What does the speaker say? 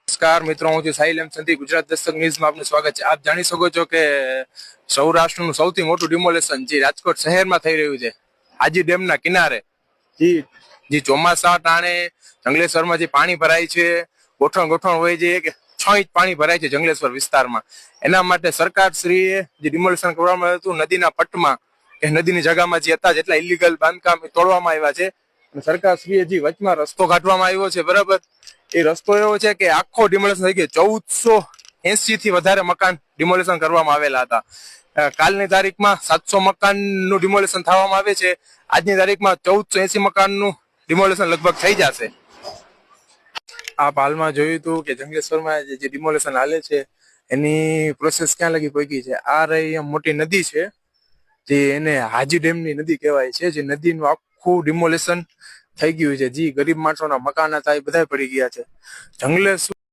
નમસ્કાર મિત્રો, હું છું સાહિલ એમ સંધી. ગુજરાત દસ્તક ન્યૂઝમાં આપનું સ્વાગત છે. આપ જાણી શકો છો કે સૌરાષ્ટ્રનું સૌથી મોટું ડિમોલેશન જે રાજકોટ શહેરમાં થઈ રહ્યું છે, હાજી ડેમના કિનારે. જી જે ચોમાસા ટાણે જંગલેશ્વરમાં જે પાણી ભરાય છે, ગોઠણ ગોઠણ હોય છે કે 6 ઇંચ પાણી ભરાય છે જંગલેશ્વર વિસ્તારમાં. એના માટે સરકારશ્રીએ જે ડિમોલેશન કરવામાં આવ્યું હતું નદીના પટમાં કે નદીની જગામાં જે હતા જેટલા ઇલીગલ બાંધકામ તોડવામાં આવ્યા છે, સરકારશ્રીએ જે વચમાં રસ્તો કાઢવામાં આવ્યો છે, બરાબર, એ રસ્તો એવો છે કે આખો ડિમોલેશન થઈ ગયો. 1480 થી વધારે મકાન ડિમોલેશન કરવામાં આવેલા હતા. કાલની તારીખમાં 700 મકાનનું ડિમોલેશન થવામાં આવે છે. આજની તારીખમાં 1480 મકાનનું ડિમોલેશન લગભગ થઈ જશે. આપ હાલમાં જોયું હતું કે જંગલેશ્વરમાં જે ડિમોલેશન હાલે છે એની પ્રોસેસ ક્યાં લગી પહોંચી છે. આ રહી મોટી નદી છે જે એને હાજી ડેમની નદી કહેવાય છે, જે નદીનું આખું ડિમોલેશન થઈ ગયું છે. જે ગરીબ માણસોના મકાન હતા એ બધા પડી ગયા છે. જંગલેશ્વર